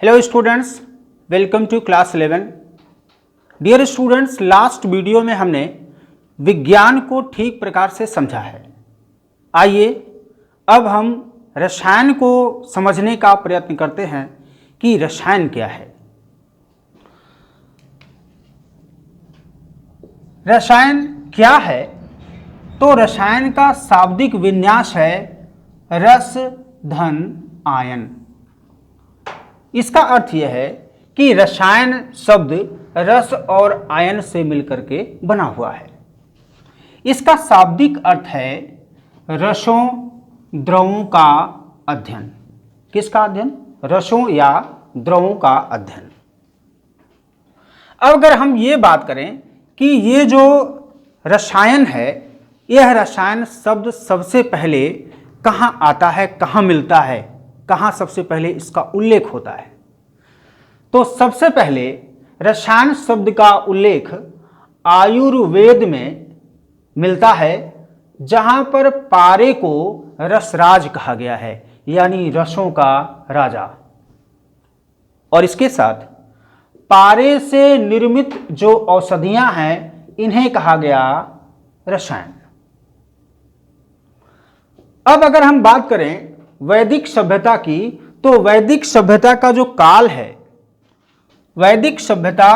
Hello students, welcome to class 11। Dear students, last video में हमने विज्ञान को ठीक प्रकार से समझा है। आइए अब हम रसायन को समझने का प्रयत्न करते हैं कि रसायन क्या है। रसायन क्या है? तो रसायन का शाब्दिक विन्यास है रस धन आयन। इसका अर्थ यह है कि रसायन शब्द रस और आयन से मिलकर के बना हुआ है। इसका शाब्दिक अर्थ है रसों द्रवों का अध्ययन। किसका अध्ययन? रसों या द्रवों का अध्ययन। अब अगर हम ये बात करें कि ये जो रसायन है, यह रसायन शब्द सबसे पहले कहाँ आता है, कहाँ मिलता है, कहाँ सबसे पहले इसका उल्लेख होता है? तो सबसे पहले रसायन शब्द का उल्लेख आयुर्वेद में मिलता है, जहाँ पर पारे को रसराज कहा गया है, यानी रसों का राजा। और इसके साथ पारे से निर्मित जो औषधियां हैं, इन्हें कहा गया रसायन। अब अगर हम बात करें वैदिक सभ्यता की, तो वैदिक सभ्यता का जो काल है, वैदिक सभ्यता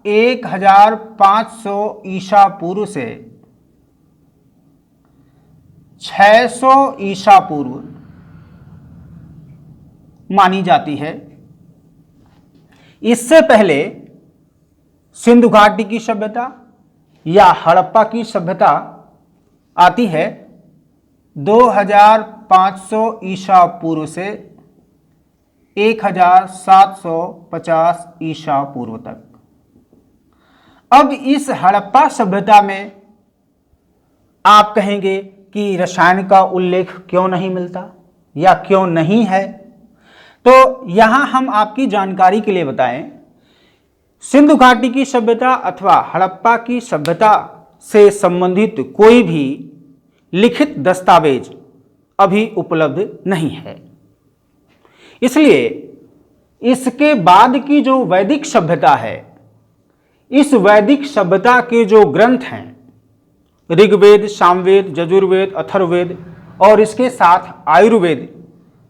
1500 ईसा पूर्व से 600 ईसा पूर्व मानी जाती है। इससे पहले सिंधु घाटी की सभ्यता या हड़प्पा की सभ्यता आती है 2500 ईसा पूर्व से 1750 ईसा पूर्व तक। अब इस हड़प्पा सभ्यता में आप कहेंगे कि रसायन का उल्लेख क्यों नहीं मिलता या क्यों नहीं है? तो यहां हम आपकी जानकारी के लिए बताएं, सिंधु घाटी की सभ्यता अथवा हड़प्पा की सभ्यता से संबंधित कोई भी लिखित दस्तावेज अभी उपलब्ध नहीं है। इसलिए इसके बाद की जो वैदिक सभ्यता है, इस वैदिक सभ्यता के जो ग्रंथ हैं, ऋग्वेद, सामवेद, यजुर्वेद, अथर्ववेद और इसके साथ आयुर्वेद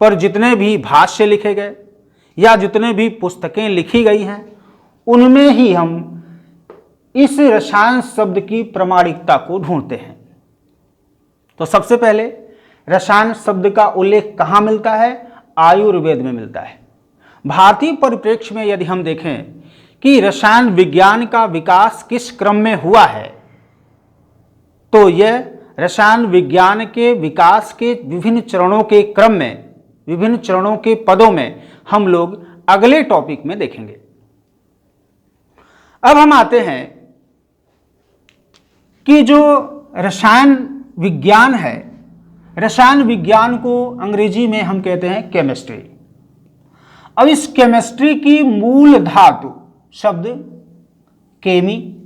पर जितने भी भाष्य लिखे गए या जितने भी पुस्तकें लिखी गई हैं, उनमें ही हम इस रसायन शब्द की प्रामाणिकता को ढूंढते हैं। तो सबसे पहले रसायन शब्द का उल्लेख कहाँ मिलता है? आयुर्वेद में मिलता है। भारतीय परिप्रेक्ष्य में यदि हम देखें कि रसायन विज्ञान का विकास किस क्रम में हुआ है, तो यह रसायन विज्ञान के विकास के विभिन्न चरणों के क्रम में, विभिन्न चरणों के पदों में हम लोग अगले टॉपिक में देखेंगे। अब हम आते हैं कि जो रसायन विज्ञान है, रसायन विज्ञान को अंग्रेजी में हम कहते हैं केमिस्ट्री। अब इस केमिस्ट्री की मूल धातु शब्द केमी,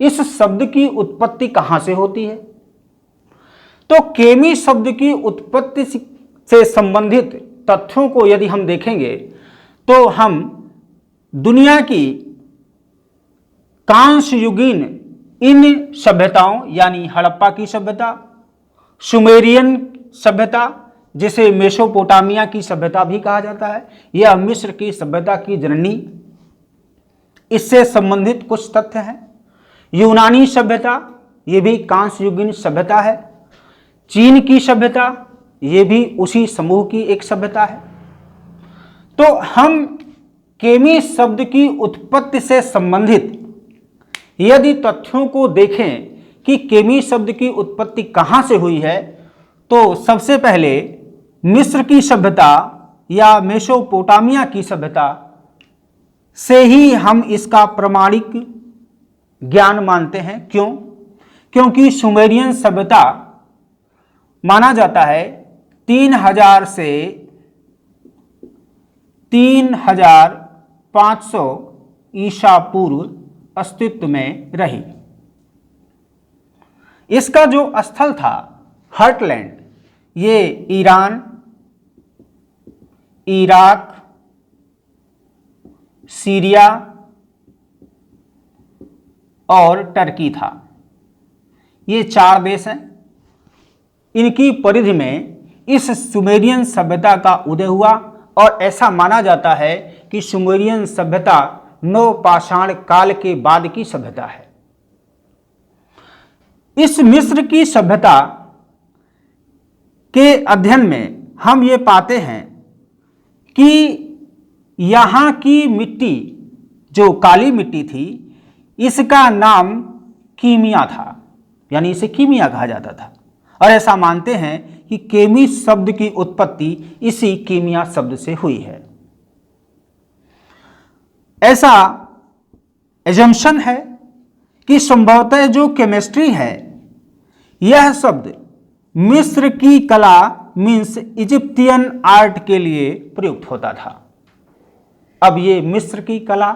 इस शब्द की उत्पत्ति कहां से होती है? तो केमी शब्द की उत्पत्ति से संबंधित तथ्यों को यदि हम देखेंगे, तो हम दुनिया की कांस्य युगीन इन सभ्यताओं यानी हड़प्पा की सभ्यता, सुमेरियन सभ्यता जिसे मेसोपोटामिया की सभ्यता भी कहा जाता है, यह मिस्र की सभ्यता की जननी, इससे संबंधित कुछ तथ्य हैं। यूनानी सभ्यता, ये भी कांस्य युगीन सभ्यता है। चीन की सभ्यता, ये भी उसी समूह की एक सभ्यता है। तो हम केमी शब्द की उत्पत्ति से संबंधित यदि तथ्यों को देखें कि केमी शब्द की उत्पत्ति कहां से हुई है, तो सबसे पहले मिस्र की सभ्यता या मेसोपोटामिया की सभ्यता से ही हम इसका प्रामाणिक ज्ञान मानते हैं। क्यों? क्योंकि सुमेरियन सभ्यता माना जाता है 3000 से 3500 ईसा पूर्व अस्तित्व में रही। इसका जो स्थल था हर्टलैंड, ये ईरान, इराक, सीरिया और टर्की था। ये 4 देश हैं। इनकी परिधि में इस सुमेरियन सभ्यता का उदय हुआ और ऐसा माना जाता है कि सुमेरियन सभ्यता नवपाषाण काल के बाद की सभ्यता है। इस मिस्र की सभ्यता के अध्ययन में हम ये पाते हैं कि यहाँ की मिट्टी, जो काली मिट्टी थी, इसका नाम कीमिया था, यानी इसे कीमिया कहा जाता था। और ऐसा मानते हैं कि केमी शब्द की उत्पत्ति इसी कीमिया शब्द से हुई है। ऐसा एजम्पशन है कि संभवतः जो केमिस्ट्री है, यह शब्द मिस्र की कला मीन्स इजिप्टियन आर्ट के लिए प्रयुक्त होता था। अब ये मिस्र की कला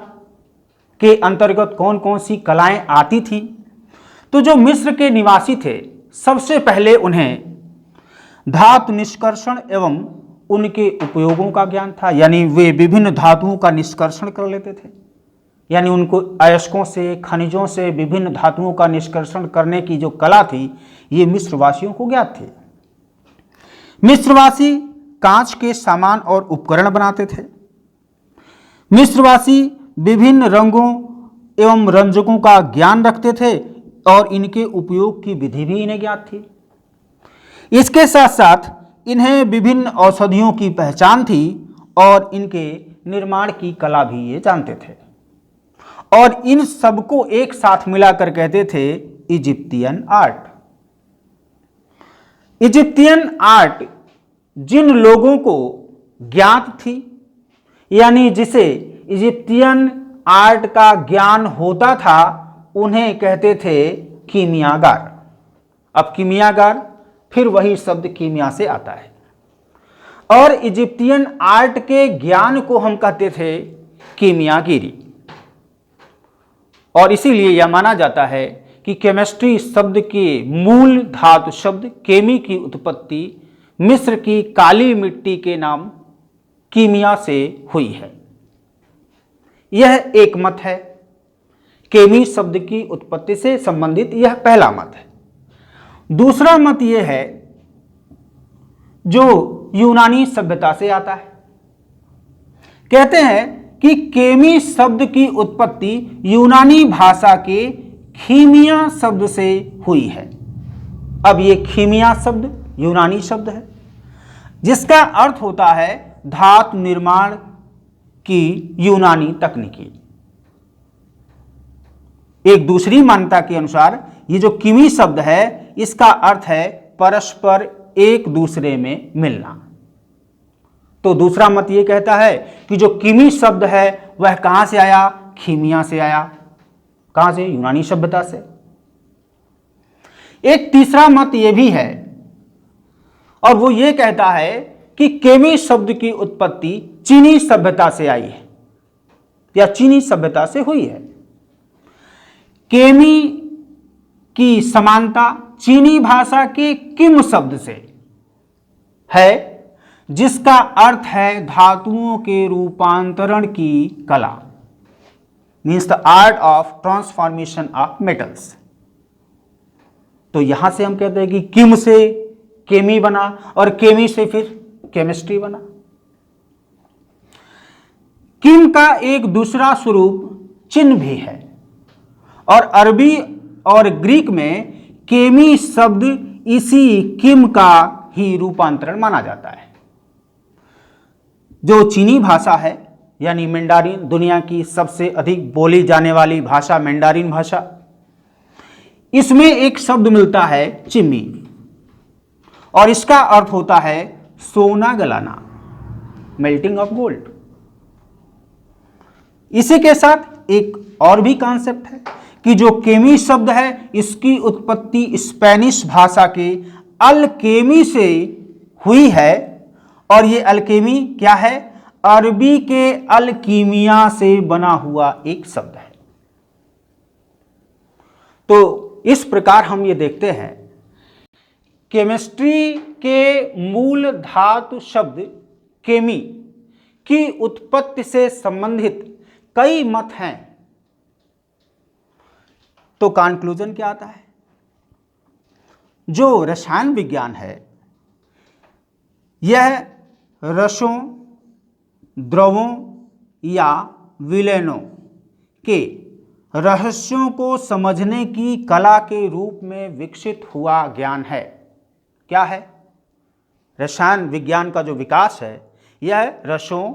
के अंतर्गत कौन कौन सी कलाएं आती थी? तो जो मिस्र के निवासी थे, सबसे पहले उन्हें धातु निष्कर्षण एवं उनके उपयोगों का ज्ञान था, यानी वे विभिन्न धातुओं का निष्कर्षण कर लेते थे। यानी उनको अयस्कों से, खनिजों से विभिन्न धातुओं का निष्कर्षण करने की जो कला थी, ये मिस्रवासियों को ज्ञात थी। मिस्रवासी कांच के सामान और उपकरण बनाते थे। मिस्रवासी विभिन्न रंगों एवं रंजकों का ज्ञान रखते थे और इनके उपयोग की विधि भी इन्हें ज्ञात थी। इसके साथ साथ इन्हें विभिन्न औषधियों की पहचान थी और इनके निर्माण की कला भी ये जानते थे। और इन सबको एक साथ मिलाकर कहते थे इजिप्टियन आर्ट। इजिप्टियन आर्ट जिन लोगों को ज्ञात थी, यानी जिसे इजिप्टियन आर्ट का ज्ञान होता था, उन्हें कहते थे कीमियागार। अब कीमियागार फिर वही शब्द कीमिया से आता है। और इजिप्टियन आर्ट के ज्ञान को हम कहते थे कीमियागिरी। और इसीलिए यह माना जाता है कि केमिस्ट्री शब्द के मूल धातु शब्द केमी की उत्पत्ति मिस्र की काली मिट्टी के नाम कीमिया से हुई है। यह एक मत है। केमी शब्द की उत्पत्ति से संबंधित यह पहला मत है। दूसरा मत यह है जो यूनानी सभ्यता से आता है। कहते हैं कि केमी शब्द की उत्पत्ति यूनानी भाषा के खीमिया शब्द से हुई है। अब ये खीमिया शब्द यूनानी शब्द है, जिसका अर्थ होता है धातु निर्माण की यूनानी तकनीकी। एक दूसरी मान्यता के अनुसार ये जो कीमी शब्द है, इसका अर्थ है परस्पर एक दूसरे में मिलना। तो दूसरा मत ये कहता है कि जो कीमी शब्द है वह कहां से आया? खीमिया से आया। कहां से? यूनानी सभ्यता से। एक तीसरा मत ये भी है, और वो ये कहता है कि केमी शब्द की उत्पत्ति चीनी सभ्यता से आई है या चीनी सभ्यता से हुई है। केमी की समानता चीनी भाषा के किम शब्द से है, जिसका अर्थ है धातुओं के रूपांतरण की कला, means the art of transformation of metals. तो यहां से हम कहते हैं कि किम से केमी बना और केमी से फिर केमिस्ट्री बना। किम का एक दूसरा स्वरूप चिन्ह भी है, और अरबी और ग्रीक में केमी शब्द इसी किम का ही रूपांतरण माना जाता है। जो चीनी भाषा है यानी मैंडारिन, दुनिया की सबसे अधिक बोली जाने वाली भाषा मैंडारिन भाषा, इसमें एक शब्द मिलता है चिम्मी, और इसका अर्थ होता है सोना गलाना, मेल्टिंग ऑफ गोल्ड। इसी के साथ एक और भी कॉन्सेप्ट है कि जो केमी शब्द है, इसकी उत्पत्ति स्पेनिश भाषा के अल्केमी से हुई है, और ये अल्केमी क्या है? अरबी के अल्कीमिया से बना हुआ एक शब्द है। तो इस प्रकार हम ये देखते हैं केमिस्ट्री के मूल धातु शब्द केमी की उत्पत्ति से संबंधित कई मत हैं। तो कंक्लूजन क्या आता है? जो रसायन विज्ञान है यह रसों, द्रवों या विलयनों के रहस्यों को समझने की कला के रूप में विकसित हुआ ज्ञान है। क्या है? रसायन विज्ञान का जो विकास है यह रसों,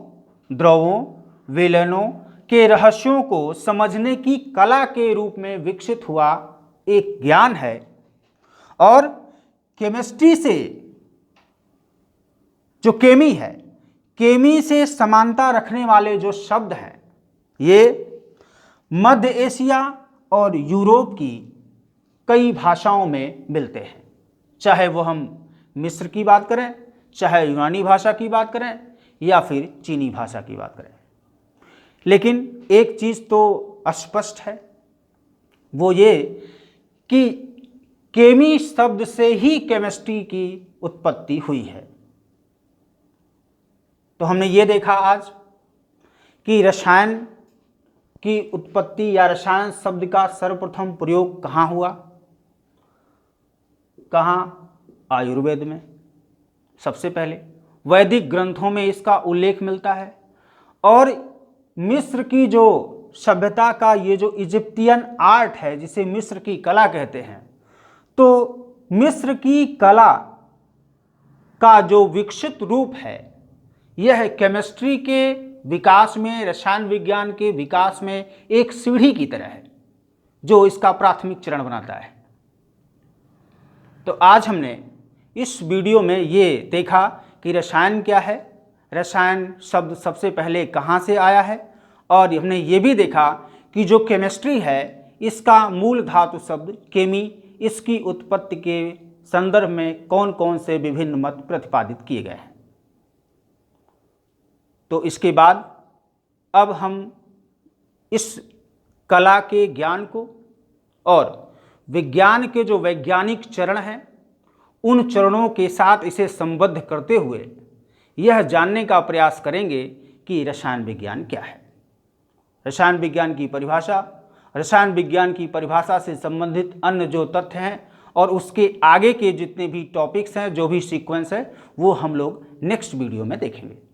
द्रवों, विलयनों के रहस्यों को समझने की कला के रूप में विकसित हुआ एक ज्ञान है। और केमिस्ट्री से जो केमी है, केमी से समानता रखने वाले जो शब्द हैं ये मध्य एशिया और यूरोप की कई भाषाओं में मिलते हैं। चाहे वो हम मिस्र की बात करें, चाहे यूनानी भाषा की बात करें या फिर चीनी भाषा की बात करें। लेकिन एक चीज़ तो स्पष्ट है, वो ये कि केमी शब्द से ही केमिस्ट्री की उत्पत्ति हुई है। तो हमने ये देखा आज कि रसायन की उत्पत्ति या रसायन शब्द का सर्वप्रथम प्रयोग कहाँ हुआ? कहाँ? आयुर्वेद में सबसे पहले। वैदिक ग्रंथों में इसका उल्लेख मिलता है। और मिस्र की जो सभ्यता का ये जो इजिप्टियन आर्ट है जिसे मिस्र की कला कहते हैं, तो मिस्र की कला का जो विकसित रूप है यह केमिस्ट्री के विकास में, रसायन विज्ञान के विकास में एक सीढ़ी की तरह है जो इसका प्राथमिक चरण बनाता है। तो आज हमने इस वीडियो में ये देखा कि रसायन क्या है, रसायन शब्द सबसे पहले कहाँ से आया है, और हमने ये भी देखा कि जो केमिस्ट्री है इसका मूल धातु शब्द केमी, इसकी उत्पत्ति के संदर्भ में कौन कौन से विभिन्न मत प्रतिपादित किए गए हैं। तो इसके बाद अब हम इस कला के ज्ञान को और विज्ञान के जो वैज्ञानिक चरण हैं उन चरणों के साथ इसे संबद्ध करते हुए यह जानने का प्रयास करेंगे कि रसायन विज्ञान क्या है। रसायन विज्ञान की परिभाषा, रसायन विज्ञान की परिभाषा से संबंधित अन्य जो तथ्य हैं और उसके आगे के जितने भी टॉपिक्स हैं, जो भी सीक्वेंस है, वो हम लोग नेक्स्ट वीडियो में देखेंगे।